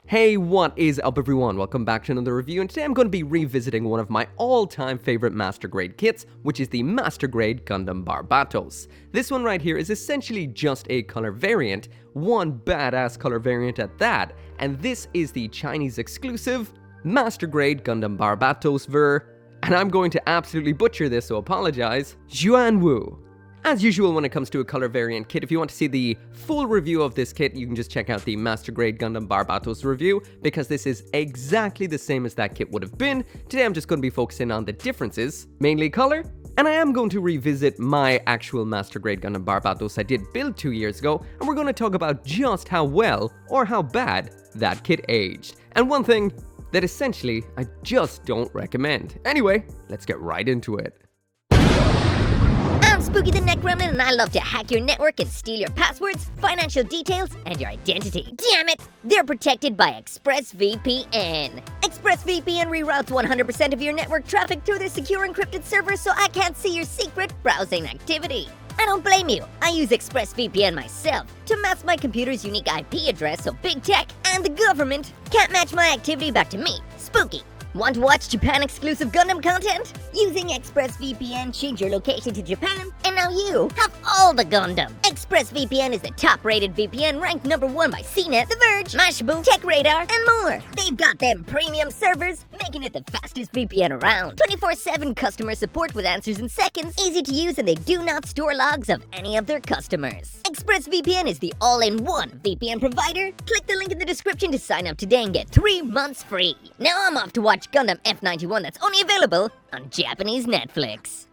Hey, what is up everyone? Welcome back to another review, and today I'm going to be revisiting one of my all-time favorite Master Grade kits, which is the Master Grade Gundam Barbatos. This one right here is essentially just a color variant, one badass color variant at that, and this is the Chinese exclusive Master Grade Gundam Barbatos and I'm going to absolutely butcher this, so apologize, Xuanwu. As usual when it comes to a color variant kit, if you want to see the full review of this kit, you can just check out the Master Grade Gundam Barbatos review, because this is exactly the same as that kit would have been. Today I'm just going to be focusing on the differences, mainly color, and I am going to revisit my actual Master Grade Gundam Barbatos I did build 2 years ago, and we're going to talk about just how well, or how bad, that kit aged. And one thing that essentially I just don't recommend. Anyway, let's get right into it. I'm Spooky the Neck Gremlin, and I love to hack your network and steal your passwords, financial details, and your identity. Damn it! They're protected by ExpressVPN. ExpressVPN reroutes 100% of your network traffic through their secure encrypted servers, so I can't see your secret browsing activity. I don't blame you. I use ExpressVPN myself to mask my computer's unique IP address so big tech and the government can't match my activity back to me, Spooky. Want to watch Japan-exclusive Gundam content? Using ExpressVPN, change your location to Japan, and now you have all the Gundam. ExpressVPN is the top-rated VPN, ranked #1 by CNET, The Verge, Mashable, TechRadar, and more. They've got them premium servers, making it the fastest VPN around. 24/7 customer support with answers in seconds, easy to use, and they do not store logs of any of their customers. ExpressVPN is the all-in-one VPN provider. Click the link in the description to sign up today and get 3 months free. Now I'm off to watch Gundam F91 that's only available on Japanese Netflix.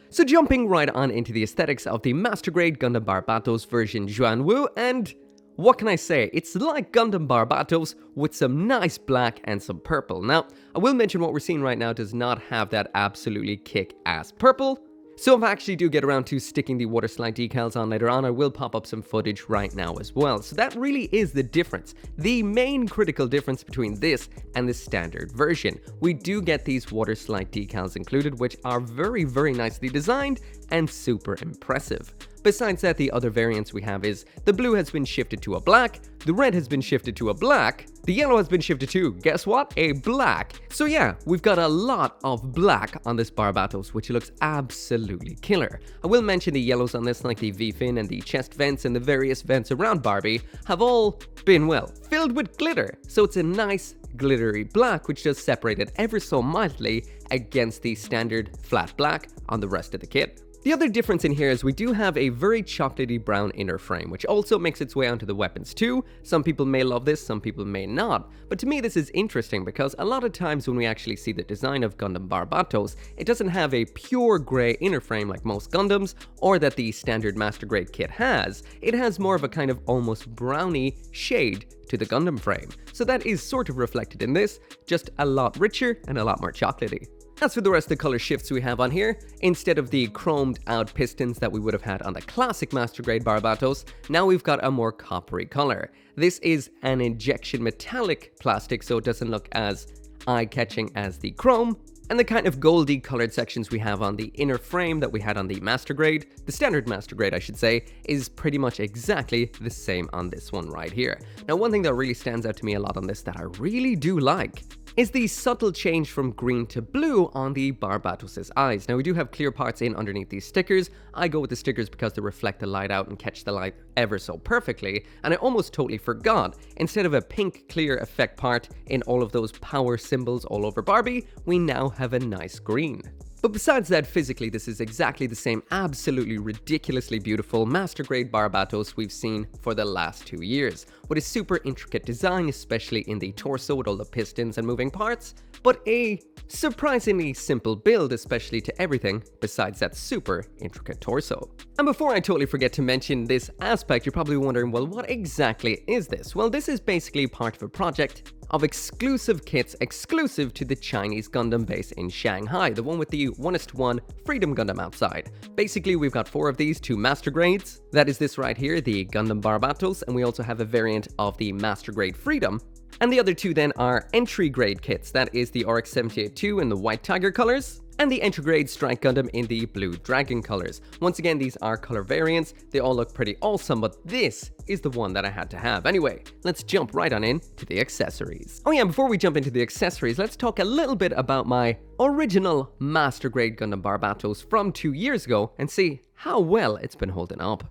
So jumping right on into the aesthetics of the Master Grade Gundam Barbatos version Xuanwu, and what can I say? It's like Gundam Barbatos with some nice black and some purple. Now, I will mention what we're seeing right now does not have that absolutely kick-ass purple. So if I actually do get around to sticking the water slide decals on later on, I will pop up some footage right now as well. So that really is the difference. The main critical difference between this and the standard version. We do get these water slide decals included, which are very, very nicely designed and super impressive. Besides that, the other variants we have is the blue has been shifted to a black, the red has been shifted to a black, the yellow has been shifted to, guess what? A black. So yeah, we've got a lot of black on this Barbatos, which looks absolutely killer. I will mention the yellows on this, like the V-fin and the chest vents and the various vents around Barbie, have all been, well, filled with glitter. So it's a nice glittery black, which does separate it ever so mildly against the standard flat black on the rest of the kit. The other difference in here is we do have a very chocolatey brown inner frame, which also makes its way onto the weapons too. Some people may love this, some people may not. But to me this is interesting because a lot of times when we actually see the design of Gundam Barbatos, it doesn't have a pure grey inner frame like most Gundams, or that the standard Master Grade kit has. It has more of a kind of almost browny shade to the Gundam frame. So that is sort of reflected in this, just a lot richer and a lot more chocolatey. As for the rest of the color shifts we have on here, instead of the chromed out pistons that we would have had on the classic Master Grade Barbatos, now we've got a more coppery color. This is an injection metallic plastic, so it doesn't look as eye-catching as the chrome. And the kind of goldy colored sections we have on the inner frame that we had on the Master Grade, the standard Master Grade I should say, is pretty much exactly the same on this one right here. Now one thing that really stands out to me a lot on this that I really do like is the subtle change from green to blue on the Barbatos' eyes. Now we do have clear parts in underneath these stickers. I go with the stickers because they reflect the light out and catch the light ever so perfectly, and I almost totally forgot. Instead of a pink clear effect part in all of those power symbols all over Barbie, we now have a nice green. But besides that, physically this is exactly the same absolutely ridiculously beautiful Master Grade Barbatos we've seen for the last 2 years, with a super intricate design, especially in the torso with all the pistons and moving parts, but a surprisingly simple build, especially to everything besides that super intricate torso. And before I totally forget to mention this aspect, you're probably wondering, well, what exactly is this? Well, this is basically part of a project of exclusive kits exclusive to the Chinese Gundam base in Shanghai, the one with the 1:1 Freedom Gundam outside. Basically, we've got 4 of these, 2 Master Grades. That is this right here, the Gundam Barbatos, and we also have a variant of the Master Grade Freedom. And the other 2 then are entry grade kits. That is the RX-78-2 in the white tiger colors, and the Entergrade Strike Gundam in the Blue Dragon colors. Once again, these are color variants, they all look pretty awesome, but this is the one that I had to have. Anyway, let's jump right on in to the accessories. Oh yeah, before we jump into the accessories, let's talk a little bit about my original Master Grade Gundam Barbatos from 2 years ago and see how well it's been holding up.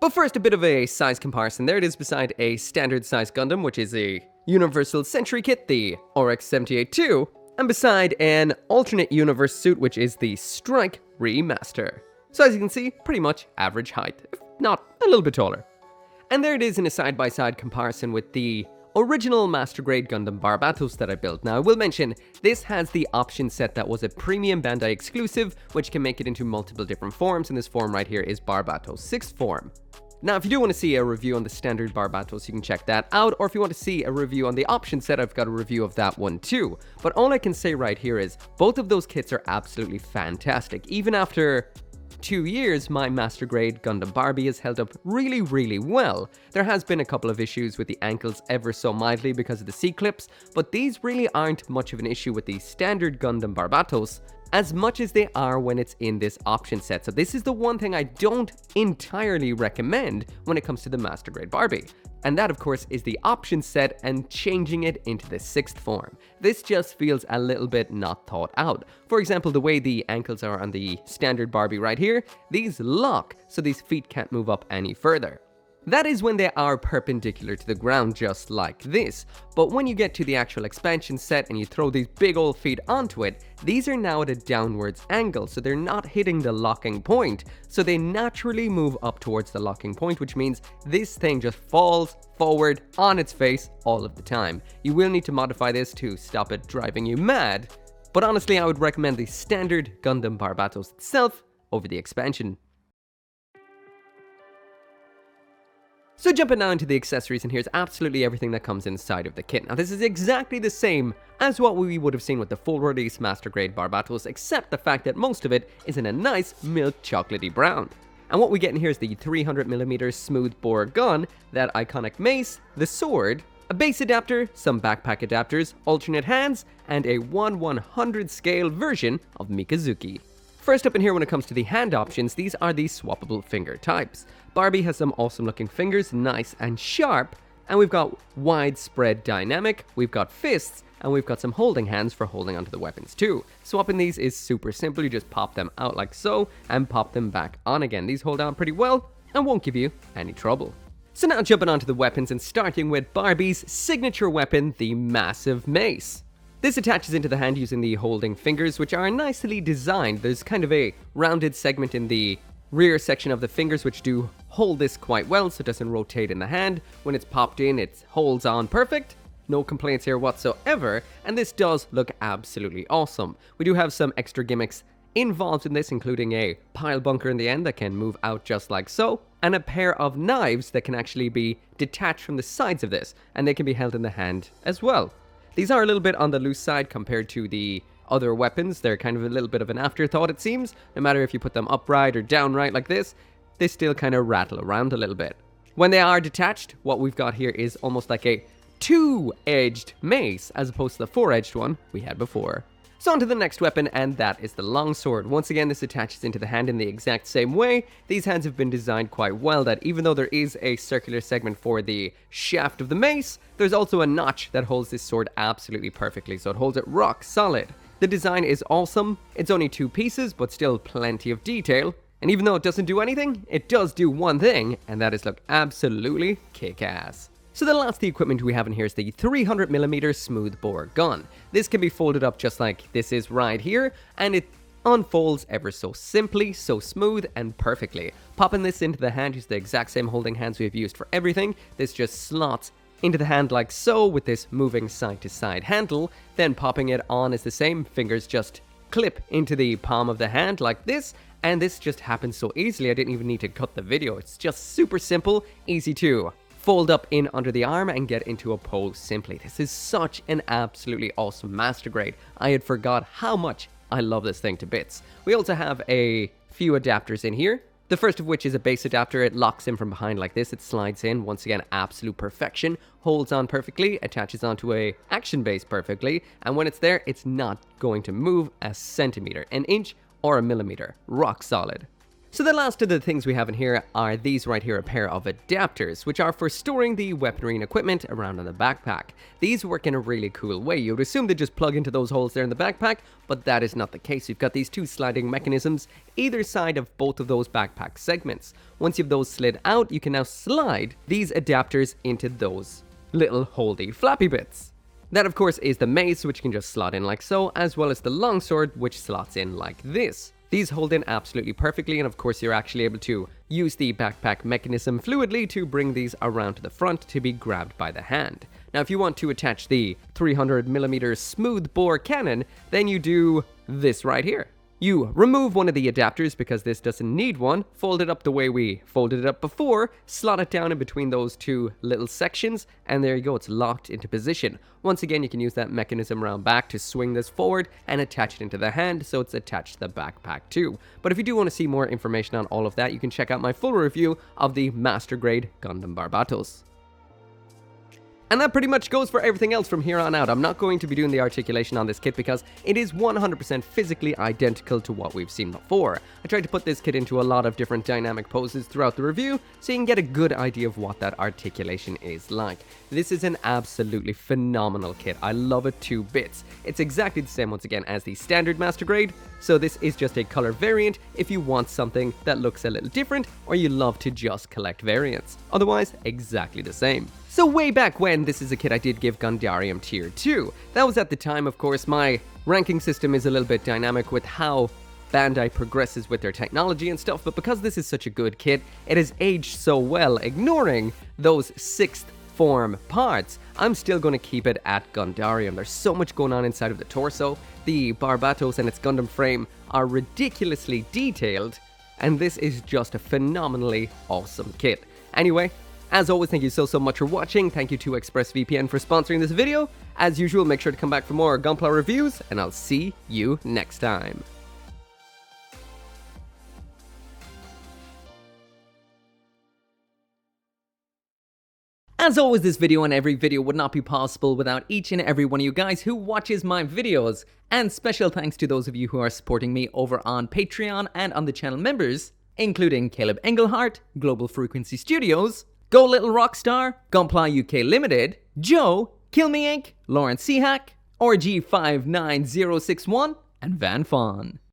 But first, a bit of a size comparison. There it is beside a standard size Gundam, which is a Universal Century Kit, the RX-78-2, and beside an alternate universe suit, which is the Strike Remaster. So as you can see, pretty much average height, if not a little bit taller. And there it is in a side-by-side comparison with the original Master Grade Gundam Barbatos that I built. Now I will mention, this has the option set that was a premium Bandai exclusive, which can make it into multiple different forms, and this form right here is Barbatos 6th form. Now, if you do want to see a review on the standard Barbatos, you can check that out, or if you want to see a review on the option set, I've got a review of that one too. But all I can say right here is, both of those kits are absolutely fantastic. Even after 2 years, my Master Grade Gundam Barbie has held up really well. There has been a couple of issues with the ankles ever so mildly because of the C-clips, but these really aren't much of an issue with the standard Gundam Barbatos, as much as they are when it's in this option set. So this is the one thing I don't entirely recommend when it comes to the Master Grade Barbie. And that, of course, is the option set and changing it into the 6th form. This just feels a little bit not thought out. For example, the way the ankles are on the standard Barbie right here, these lock, so these feet can't move up any further. That is when they are perpendicular to the ground, just like this. But when you get to the actual expansion set and you throw these big old feet onto it, these are now at a downwards angle, so they're not hitting the locking point. So they naturally move up towards the locking point, which means this thing just falls forward on its face all of the time. You will need to modify this to stop it driving you mad. But honestly, I would recommend the standard Gundam Barbatos itself over the expansion. So jumping now into the accessories, and here's absolutely everything that comes inside of the kit. Now this is exactly the same as what we would have seen with the full release Master Grade Barbatos, except the fact that most of it is in a nice milk chocolatey brown. And what we get in here is the 300mm Smoothbore Gun, that iconic mace, the sword, a base adapter, some backpack adapters, alternate hands, and a 1/100 scale version of Mikazuki. First up in here when it comes to the hand options, these are the swappable finger types. Barbie has some awesome looking fingers, nice and sharp, and we've got widespread dynamic, we've got fists, and we've got some holding hands for holding onto the weapons too. Swapping these is super simple, you just pop them out like so, and pop them back on again. These hold on pretty well, and won't give you any trouble. So now jumping onto the weapons and starting with Barbie's signature weapon, the massive mace. This attaches into the hand using the holding fingers, which are nicely designed. There's kind of a rounded segment in the rear section of the fingers which do hold this quite well, so it doesn't rotate in the hand. When it's popped in, it holds on perfect. No complaints here whatsoever, and this does look absolutely awesome. We do have some extra gimmicks involved in this, including a pile bunker in the end that can move out just like so, and a pair of knives that can actually be detached from the sides of this, and they can be held in the hand as well. These are a little bit on the loose side compared to the other weapons. They're kind of a little bit of an afterthought, it seems. No matter if you put them upright or downright like this, they still kind of rattle around a little bit. When they are detached, what we've got here is almost like a two-edged mace, as opposed to the four-edged one we had before. So on to the next weapon, and that is the longsword. Once again, this attaches into the hand in the exact same way. These hands have been designed quite well, that even though there is a circular segment for the shaft of the mace, there's also a notch that holds this sword absolutely perfectly, so it holds it rock solid. The design is awesome. It's only 2 pieces, but still plenty of detail. And even though it doesn't do anything, it does do one thing, and that is look absolutely kick-ass. So the last equipment we have in here is the 300mm Smoothbore Gun. This can be folded up just like this is right here, and it unfolds ever so simply, so smooth and perfectly. Popping this into the hand is the exact same holding hands we've used for everything. This just slots into the hand like so with this moving side to side handle. Then popping it on is the same, fingers just clip into the palm of the hand like this, and this just happens so easily I didn't even need to cut the video. It's just super simple, easy to fold up in under the arm and get into a pose simply. This is such an absolutely awesome Master Grade. I had forgot how much I love this thing to bits. We also have a few adapters in here. The first of which is a base adapter. It locks in from behind like this. It slides in. Once again, absolute perfection. Holds on perfectly, attaches onto a action base perfectly, and when it's there, it's not going to move a centimeter, an inch, or a millimeter. Rock solid. So the last of the things we have in here are these right here, a pair of adapters, which are for storing the weaponry and equipment around in the backpack. These work in a really cool way. You would assume they just plug into those holes there in the backpack, but that is not the case. You've got these two sliding mechanisms either side of both of those backpack segments. Once you have those slid out, you can now slide these adapters into those little holdy flappy bits. That of course is the mace, which can just slot in like so, as well as the longsword, which slots in like this. These hold in absolutely perfectly, and of course you're actually able to use the backpack mechanism fluidly to bring these around to the front to be grabbed by the hand. Now if you want to attach the 300mm smoothbore cannon, then you do this right here. You remove one of the adapters because this doesn't need one, fold it up the way we folded it up before, slot it down in between those two little sections, and there you go, it's locked into position. Once again, you can use that mechanism around back to swing this forward and attach it into the hand, so it's attached to the backpack too. But if you do want to see more information on all of that, you can check out my full review of the Master Grade Gundam Barbatos. And that pretty much goes for everything else from here on out. I'm not going to be doing the articulation on this kit because it is 100% physically identical to what we've seen before. I tried to put this kit into a lot of different dynamic poses throughout the review so you can get a good idea of what that articulation is like. This is an absolutely phenomenal kit. I love it to bits. It's exactly the same once again as the standard Master Grade, so this is just a color variant if you want something that looks a little different or you love to just collect variants. Otherwise, exactly the same. So way back when, this is a kit I did give Gundarium Tier 2. That was at the time, of course. My ranking system is a little bit dynamic with how Bandai progresses with their technology and stuff, but because this is such a good kit, it has aged so well, ignoring those 6th form parts, I'm still going to keep it at Gundarium. There's so much going on inside of the torso. The Barbatos and its Gundam frame are ridiculously detailed, and this is just a phenomenally awesome kit. Anyway, as always, thank you so much for watching. Thank you to ExpressVPN for sponsoring this video. As usual, make sure to come back for more Gunpla reviews, and I'll see you next time. As always, this video and every video would not be possible without each and every one of you guys who watches my videos. And special thanks to those of you who are supporting me over on Patreon and on the channel members, including Caleb Engelhart, Global Frequency Studios, Go Little Rockstar, Gunpla UK Limited, Joe, Kill Me Inc., Lawrence Seahack, RG59061, and Van Fawn.